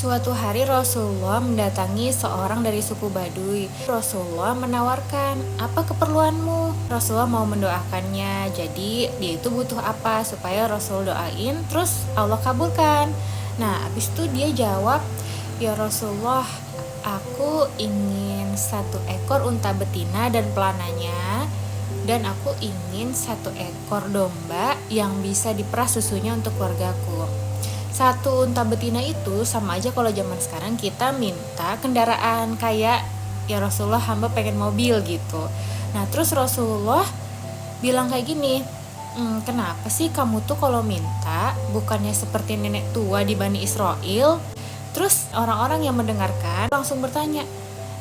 Suatu hari Rasulullah mendatangi seorang dari suku Baduy. Rasulullah menawarkan, "Apa keperluanmu?" Rasulullah mau mendoakannya. Jadi dia itu butuh apa supaya Rasul doain, terus Allah kabulkan. Nah, habis itu dia jawab, "Ya Rasulullah, aku ingin 1 ekor unta betina dan pelananya, dan aku ingin 1 ekor domba yang bisa diperas susunya untuk keluargaku." 1 unta betina itu sama aja kalau zaman sekarang kita minta kendaraan kayak, "Ya Rasulullah, hamba pengen mobil," gitu. Nah terus Rasulullah bilang kayak gini, "Kenapa sih kamu tuh kalau minta bukannya seperti nenek tua di Bani Israel?" Terus orang-orang yang mendengarkan langsung bertanya,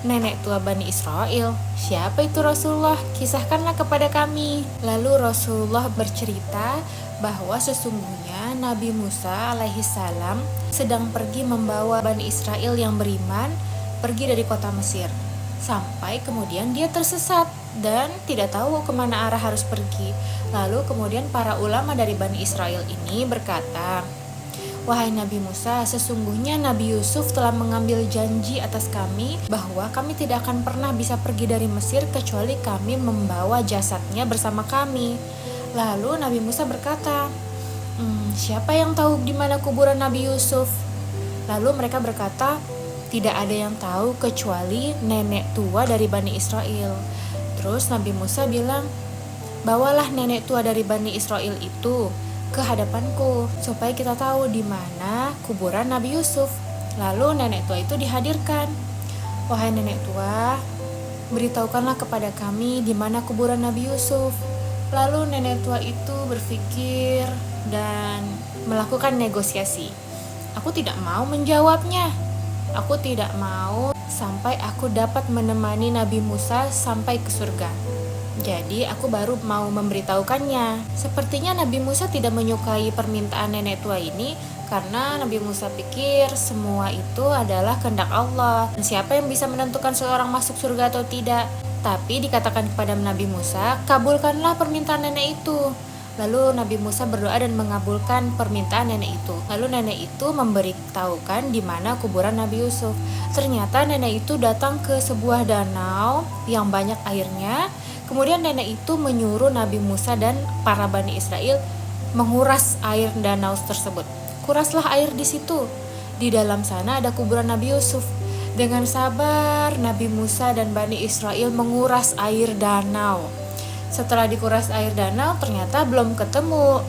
"Nenek tua Bani Israel, siapa itu Rasulullah? Kisahkanlah kepada kami." Lalu Rasulullah bercerita bahwa sesungguhnya Nabi Musa alaihissalam sedang pergi membawa Bani Israel yang beriman pergi dari kota Mesir. Sampai kemudian dia tersesat dan tidak tahu kemana arah harus pergi. Lalu kemudian para ulama dari Bani Israel ini berkata, "Wahai Nabi Musa, sesungguhnya Nabi Yusuf telah mengambil janji atas kami bahwa kami tidak akan pernah bisa pergi dari Mesir kecuali kami membawa jasadnya bersama kami." Lalu Nabi Musa berkata, "Siapa yang tahu di mana kuburan Nabi Yusuf?" Lalu mereka berkata, "Tidak ada yang tahu kecuali nenek tua dari Bani Israel." Terus Nabi Musa bilang, "Bawalah nenek tua dari Bani Israel itu ke hadapanku supaya kita tahu di mana kuburan Nabi Yusuf." Lalu nenek tua itu dihadirkan. "Wahai nenek tua, beritahukanlah kepada kami di mana kuburan Nabi Yusuf." Lalu nenek tua itu berpikir dan melakukan negosiasi. "Aku tidak mau menjawabnya. Aku tidak mau sampai aku dapat menemani Nabi Musa sampai ke surga. Jadi aku baru mau memberitahukannya." Sepertinya Nabi Musa tidak menyukai permintaan nenek tua ini karena Nabi Musa pikir semua itu adalah kehendak Allah. Dan siapa yang bisa menentukan seorang masuk surga atau tidak? Tapi dikatakan kepada Nabi Musa, "Kabulkanlah permintaan nenek itu." Lalu Nabi Musa berdoa dan mengabulkan permintaan nenek itu. Lalu nenek itu memberitahukan di mana kuburan Nabi Yusuf. Ternyata nenek itu datang ke sebuah danau yang banyak airnya. Kemudian nenek itu menyuruh Nabi Musa dan para Bani Israel menguras air danau tersebut. "Kuraslah air di situ. Di dalam sana ada kuburan Nabi Yusuf." Dengan sabar Nabi Musa dan Bani Israel menguras air danau. Setelah dikuras air danau, ternyata belum ketemu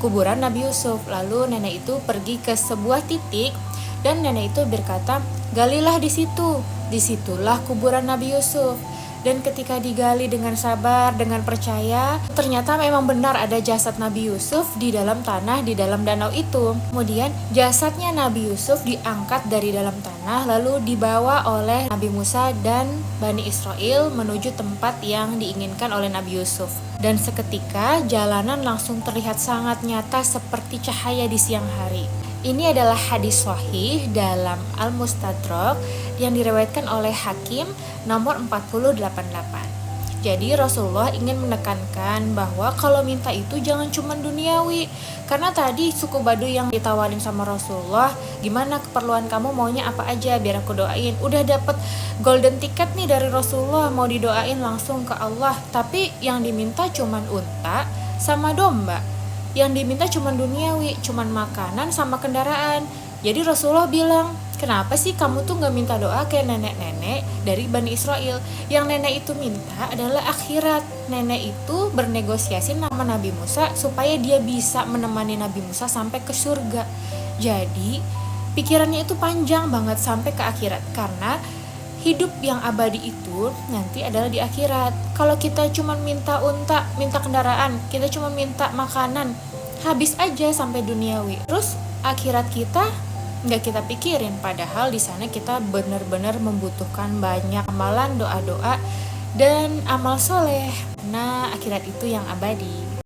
kuburan Nabi Yusuf. Lalu nenek itu pergi ke sebuah titik dan nenek itu berkata, "Galilah di situ. Disitulah kuburan Nabi Yusuf." Dan ketika digali dengan sabar, dengan percaya, ternyata memang benar ada jasad Nabi Yusuf di dalam tanah, di dalam danau itu. Kemudian jasadnya Nabi Yusuf diangkat dari dalam tanah, lalu dibawa oleh Nabi Musa dan Bani Israel menuju tempat yang diinginkan oleh Nabi Yusuf. Dan seketika jalanan langsung terlihat sangat nyata seperti cahaya di siang hari. Ini adalah hadis sahih dalam Al-Mustadrak yang diriwayatkan oleh Hakim nomor 4088. Jadi Rasulullah ingin menekankan bahwa kalau minta itu jangan cuma duniawi. Karena tadi suku Baduy yang ditawarin sama Rasulullah, "Gimana keperluan kamu, maunya apa aja biar aku doain." Udah dapet golden ticket nih dari Rasulullah, mau didoain langsung ke Allah. Tapi yang diminta cuma unta sama domba. Yang diminta cuma duniawi, cuma makanan sama kendaraan. Jadi Rasulullah bilang, "Kenapa sih kamu tuh gak minta doa kayak nenek-nenek dari Bani Israel? Yang nenek itu minta adalah akhirat." Nenek itu bernegosiasi sama Nabi Musa supaya dia bisa menemani Nabi Musa sampai ke surga. Jadi pikirannya itu panjang banget sampai ke akhirat. Karena hidup yang abadi itu nanti adalah di akhirat. Kalau kita cuma minta unta, minta kendaraan, kita cuma minta makanan, habis aja sampai duniawi. Terus akhirat kita nggak kita pikirin, padahal di sana kita benar-benar membutuhkan banyak amalan, doa-doa, dan amal soleh. Nah, akhirat itu yang abadi.